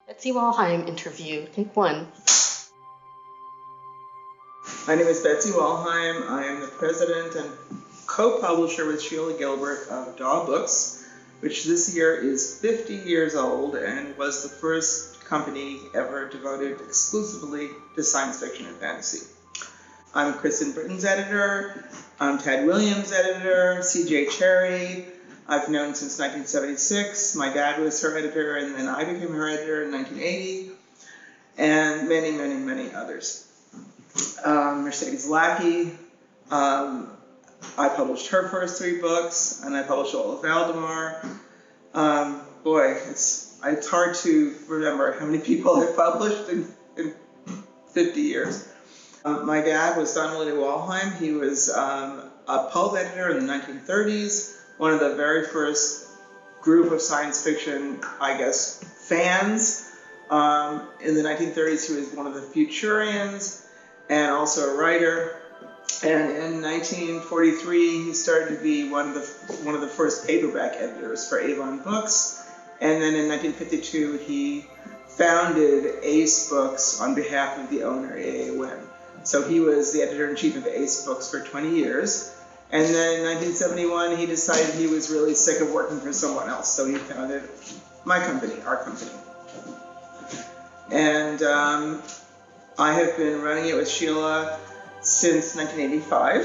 Betsy Wollheim interview. Take one. My name is Betsy Wollheim. I am the president and co-publisher with Sheila Gilbert of DAW Books, which this year is 50 years old and was the first company ever devoted exclusively to science fiction and fantasy. I'm Kristen Britain's editor. I'm Tad Williams' editor. C.J. Cherry I've known since 1976. My dad was her editor, and then I became her editor in 1980, and many, many, many others. Mercedes Lackey, I published her first 3 books, and I published all of Valdemar. It's hard to remember how many people I've published in 50 years. My dad was Donald Wollheim. He was a pulp editor in the 1930s, one of the very first group of science fiction, fans. In the 1930s, he was one of the Futurians and also a writer. And in 1943, he started to be one of the first paperback editors for Avon Books. And then in 1952, he founded Ace Books on behalf of the owner, A.A. Wynn. So he was the editor-in-chief of Ace Books for 20 years. And then in 1971, he decided he was really sick of working for someone else. So he founded my company, our company. And I have been running it with Sheila since 1985.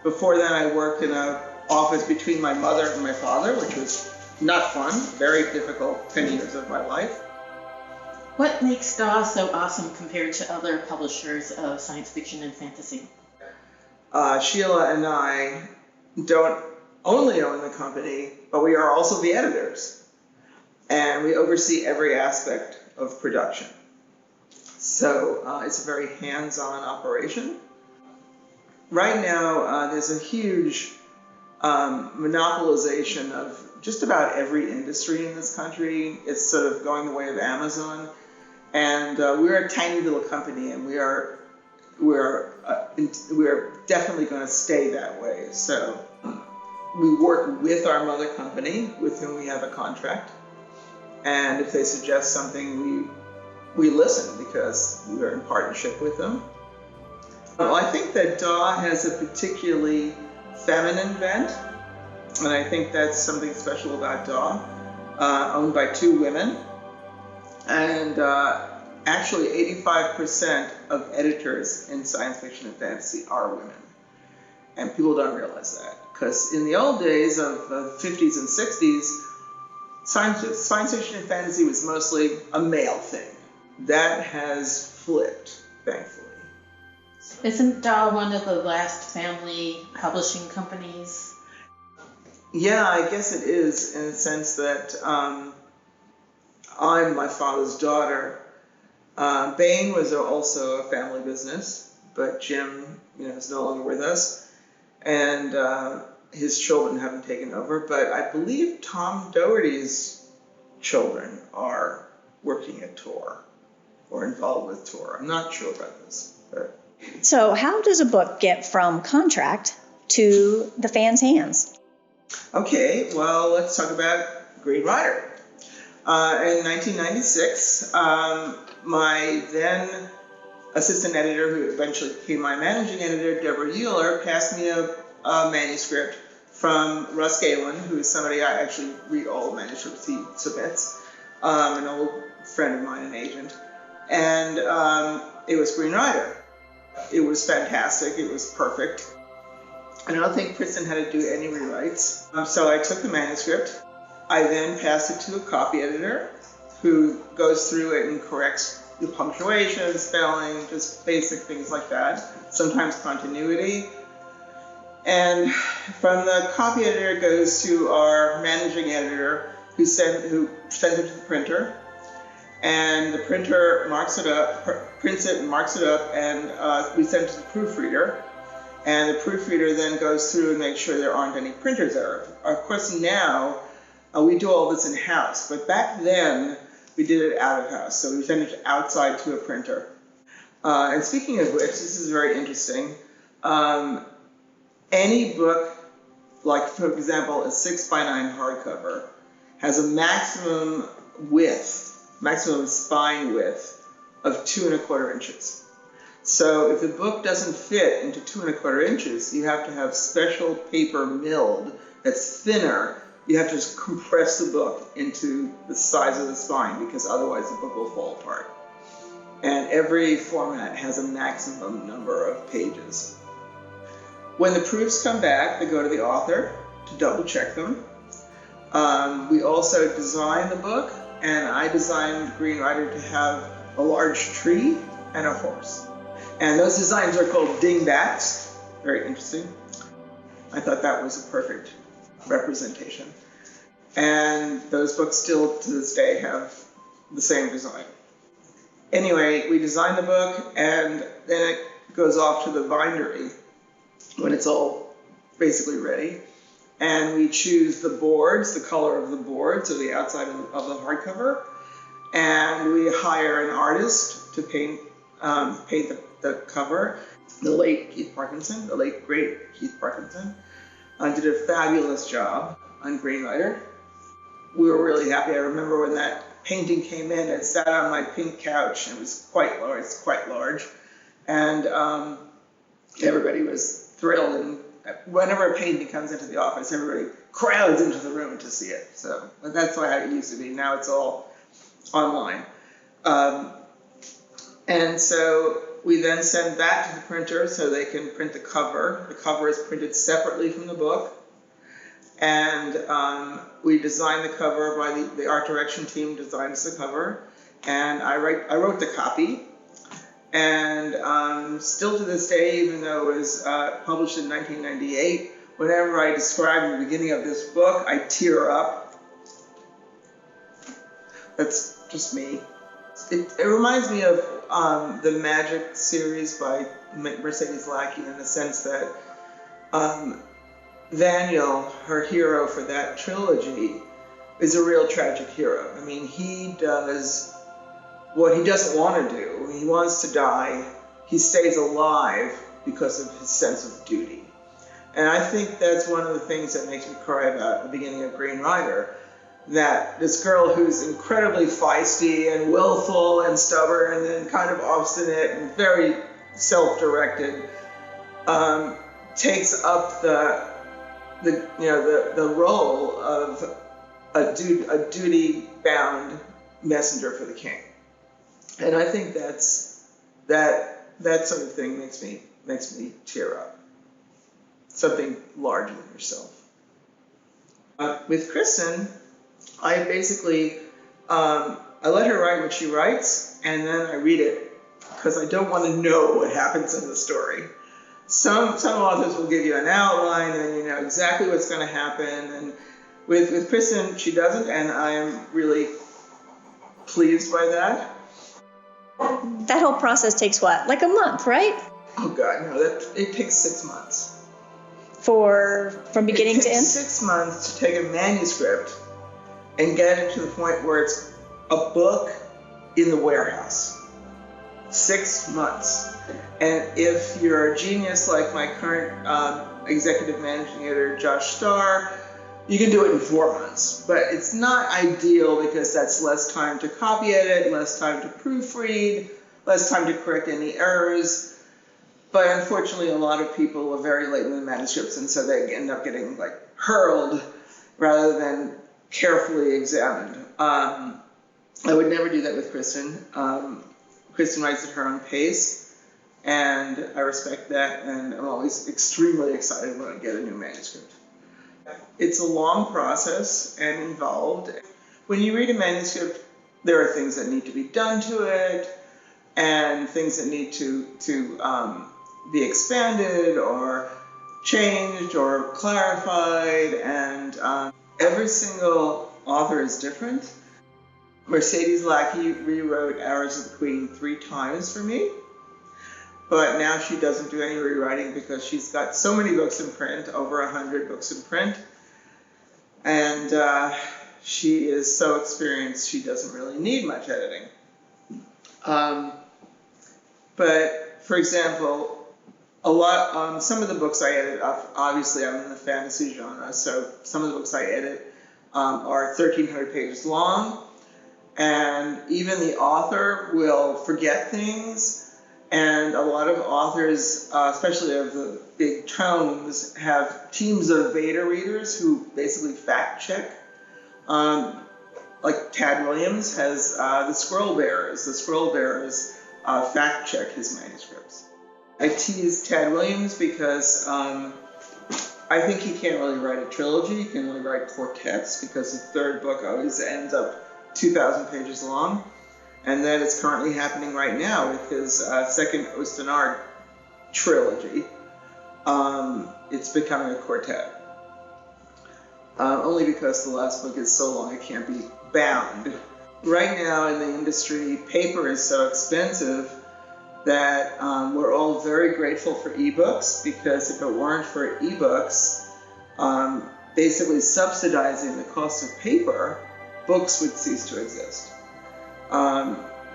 Before then, I worked in an office between my mother and my father, which was not fun, very difficult 10 years of my life. What makes DAW so awesome compared to other publishers of science fiction and fantasy? Sheila and I don't only own the company, but we are also the editors. And we oversee every aspect of production. So it's a very hands-on operation. Right now, there's a huge monopolization of just about every industry in this country. It's sort of going the way of Amazon. And we're a tiny little company, and we're definitely going to stay that way. So we work with our mother company, with whom we have a contract. And if they suggest something, we listen because we're in partnership with them. Well, I think that DAW has a particularly feminine bent, and I think that's something special about DAW, owned by 2 women. And actually 85% of editors in science fiction and fantasy are women. And people don't realize that, because in the old days of the 50s and 60s, science fiction and fantasy was mostly a male thing. That has flipped, thankfully. Isn't DAW one of the last family publishing companies? Yeah, I guess it is, in the sense that I'm my father's daughter. Bain was also a family business, but Jim, is no longer with us, and his children haven't taken over. But I believe Tom Doherty's children are working at Tor or involved with Tor. I'm not sure about this. But. So how does a book get from contract to the fans' hands? Okay, well, let's talk about Green Rider. In 1996, my then assistant editor, who eventually became my managing editor, Deborah Euler, passed me a manuscript from Russ Galen, who is somebody I actually read all the manuscripts he submits, an old friend of mine, an agent. And it was Green Rider. It was fantastic. It was perfect. I don't think Kristen had to do any rewrites. So I took the manuscript. I then passed it to a copy editor who goes through it and corrects the punctuation, spelling, just basic things like that, sometimes continuity. And from the copy editor, it goes to our managing editor who sends it to the printer. And the printer prints it and marks it up, and we send it to the proofreader. And the proofreader then goes through and makes sure there aren't any printer's errors. Of course, now we do all this in-house, but back then we did it out-of-house, so we sent it outside to a printer. And speaking of which, this is very interesting. Any book, like for example a 6x9 hardcover, has a maximum width maximum spine width of 2¼ inches. So if the book doesn't fit into 2¼ inches, you have to have special paper milled that's thinner. You have to just compress the book into the size of the spine, because otherwise the book will fall apart. And every format has a maximum number of pages. When the proofs come back, they go to the author to double check them. We also design the book, and I designed Green Rider to have a large tree and a horse. And those designs are called dingbats. Very interesting. I thought that was a perfect representation. And those books still to this day have the same design. Anyway, we design the book, and then it goes off to the bindery when it's all basically ready. And we choose the boards, the color of the boards, or the outside of the hardcover. And we hire an artist to paint the cover. The late great Keith Parkinson, did a fabulous job on Green Rider. We were really happy. I remember when that painting came in, it sat on my pink couch, and it was quite large. And everybody was thrilled. And whenever a painting comes into the office, everybody crowds into the room to see it. So that's how it used to be. Now it's all online. And so we then send that to the printer so they can print the cover. The cover is printed separately from the book. And we design the cover by the art direction team designs the cover. And I wrote the copy. And still to this day, even though it was published in 1998, whenever I describe the beginning of this book, I tear up. That's just me. It reminds me of the Magic series by Mercedes Lackey, in the sense that Daniel, her hero for that trilogy, is a real tragic hero. I mean, he does what he doesn't want to do. He wants to die. He stays alive because of his sense of duty. And I think that's one of the things that makes me cry about the beginning of Green Rider, that this girl who's incredibly feisty and willful and stubborn and kind of obstinate and very self-directed, takes up the role of a duty-bound messenger for the king. And I think that sort of thing makes me tear up. Something larger than yourself. With Kristen, I basically I let her write what she writes, and then I read it because I don't want to know what happens in the story. Some authors will give you an outline, and then you know exactly what's going to happen. And with Kristen, she doesn't, and I am really pleased by that. That whole process takes what? Like a month, right? Oh God, no! It takes 6 months. From beginning to end? 6 months to take a manuscript and get it to the point where it's a book in the warehouse. 6 months. And if you're a genius like my current executive managing editor, Josh Starr, you can do it in 4 months. But it's not ideal because that's less time to copy edit, less time to proofread, less time to correct any errors. But unfortunately, a lot of people are very late in the manuscripts, and so they end up getting hurled rather than carefully examined. I would never do that with Kristen. Kristen writes at her own pace, and I respect that, and I'm always extremely excited when I get a new manuscript. It's a long process and involved. When you read a manuscript, there are things that need to be done to it, and things that need to be expanded or changed or clarified, and every single author is different. Mercedes Lackey rewrote Hours of the Queen 3 times for me, but now she doesn't do any rewriting because she's got so many books in print, over 100 books in print, and she is so experienced she doesn't really need much editing. But for example, some of the books I edit, obviously I'm in the fantasy genre, so some of the books I edit are 1,300 pages long, and even the author will forget things. And a lot of authors, especially of the big tomes, have teams of beta readers who basically fact check. Like Tad Williams has the Scroll Bearers. The Scroll Bearers fact check his manuscripts. I tease Tad Williams because I think he can't really write a trilogy. He can only write quartets because the third book always ends up 2,000 pages long. And that is currently happening right now with his second Ostenard trilogy. It's becoming a quartet. Only because the last book is so long it can't be bound. Right now in the industry, paper is so expensive that we're all very grateful for ebooks, because if it weren't for ebooks basically subsidizing the cost of paper, books would cease to exist.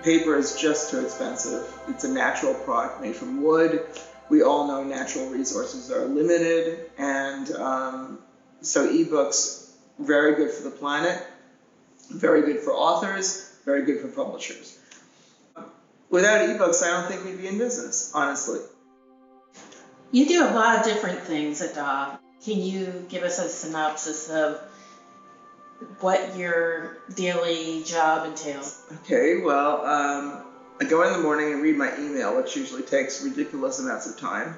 Paper is just too expensive. It's a natural product made from wood. We all know natural resources are limited, and so ebooks, very good for the planet, very good for authors, very good for publishers. Without ebooks, I don't think we'd be in business, honestly. You do a lot of different things at DAW. Can you give us a synopsis of what your daily job entails? Okay, well, I go in the morning and read my email, which usually takes ridiculous amounts of time.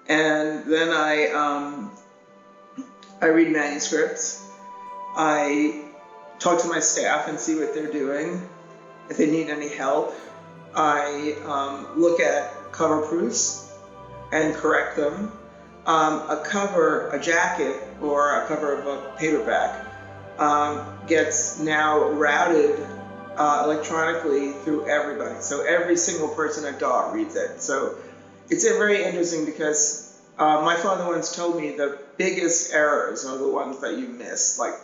And then I read manuscripts. I talk to my staff and see what they're doing, if they need any help. I look at cover proofs and correct them. A jacket, or a cover of a paperback gets now routed electronically through everybody. So every single person at DAW reads it. So it's very interesting because my father once told me the biggest errors are the ones that you miss, like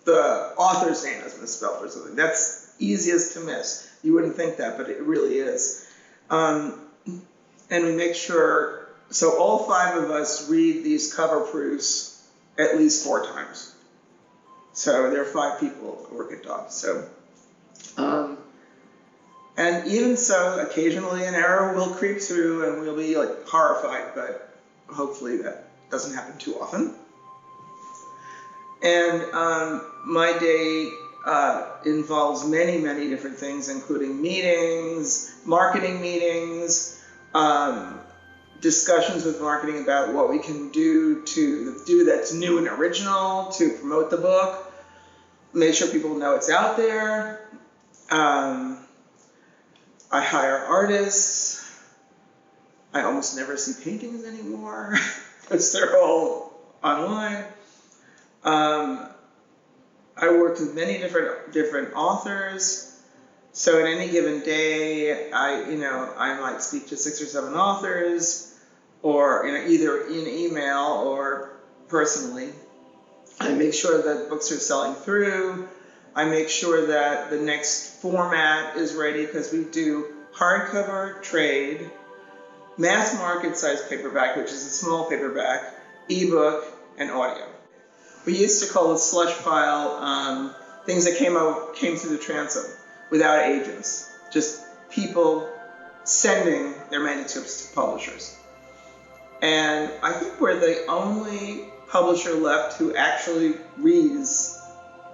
the author's name is misspelled or something. That's easiest to miss. You wouldn't think that, but it really is. And we make sure, so all 5 of us read these cover proofs at least 4 times. So there are 5 people who work at DAW. So, and even so, occasionally an error will creep through and we'll be like horrified, but hopefully that doesn't happen too often. And my day involves many, many different things, including meetings, marketing meetings, discussions with marketing about what we can do that's new and original to promote the book, make sure people know it's out there. I hire artists. I almost never see paintings anymore because they're all online. I work with many different authors. So at any given day, I might speak to 6 or 7 authors, or either in email or personally. I make sure that books are selling through. I make sure that the next format is ready, because we do hardcover, trade, mass market size paperback, which is a small paperback, ebook, and audio. We used to call it slush pile things that came through the transom without agents, just people sending their manuscripts to publishers. And I think we're the only publisher left who actually reads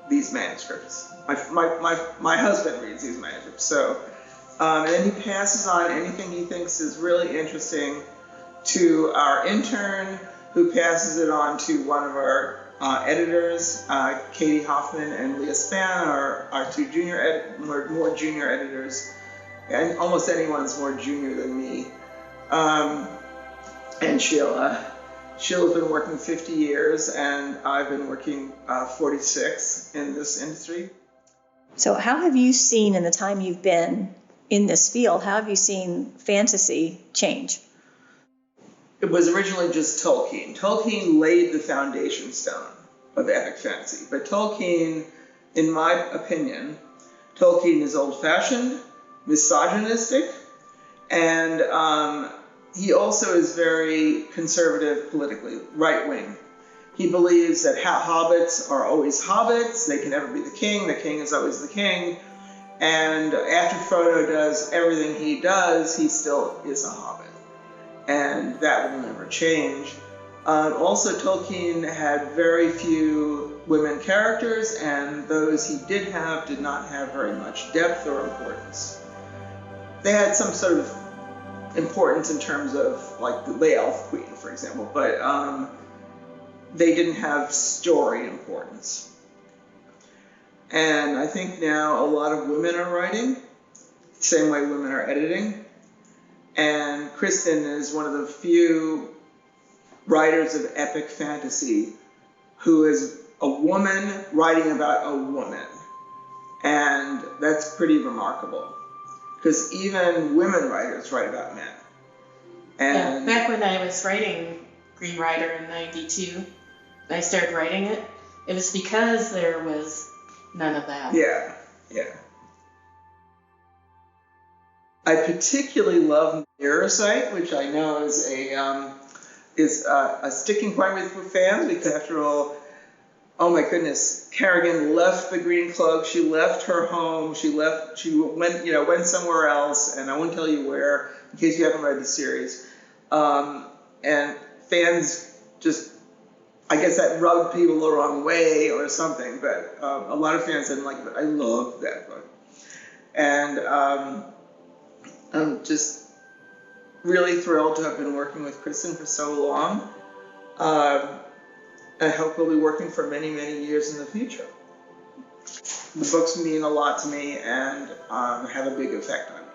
these manuscripts. My husband reads these manuscripts. So, and then he passes on anything he thinks is really interesting to our intern, who passes it on to one of our editors. Katie Hoffman and Leah Span are our 2 more junior editors, and almost anyone's more junior than me. And Sheila. Sheila's been working 50 years, and I've been working 46 in this industry. So how have you seen, in the time you've been in this field, how have you seen fantasy change? It was originally just Tolkien. Tolkien laid the foundation stone of epic fantasy. But Tolkien, in my opinion, Tolkien is old-fashioned, misogynistic, and he also is very conservative politically, right-wing. He believes that hobbits are always hobbits, they can never be the king is always the king. And after Frodo does everything he does, he still is a hobbit. And that will never change. Also, Tolkien had very few women characters, and those he did have did not have very much depth or importance. They had some sort of importance in terms of, like, the Elf Queen, for example, but they didn't have story importance. And I think now a lot of women are writing, the same way women are editing. And Kristen is one of the few writers of epic fantasy who is a woman writing about a woman. And that's pretty remarkable, because even women writers write about men. And yeah, back when I was writing Green Rider in '92, I started writing it, it was because there was none of that. Yeah, yeah. I particularly love Mirror Site, which I know is a sticking point with fans, because after all, oh my goodness, Kerrigan left the Green Cloak. She left her home. She went somewhere else, and I won't tell you where in case you haven't read the series. And fans just, I guess that rubbed people the wrong way or something, but a lot of fans didn't like it. I love that book. And I'm just really thrilled to have been working with Kristen for so long. I hope we'll be working for many, many years in the future. The books mean a lot to me and have a big effect on me.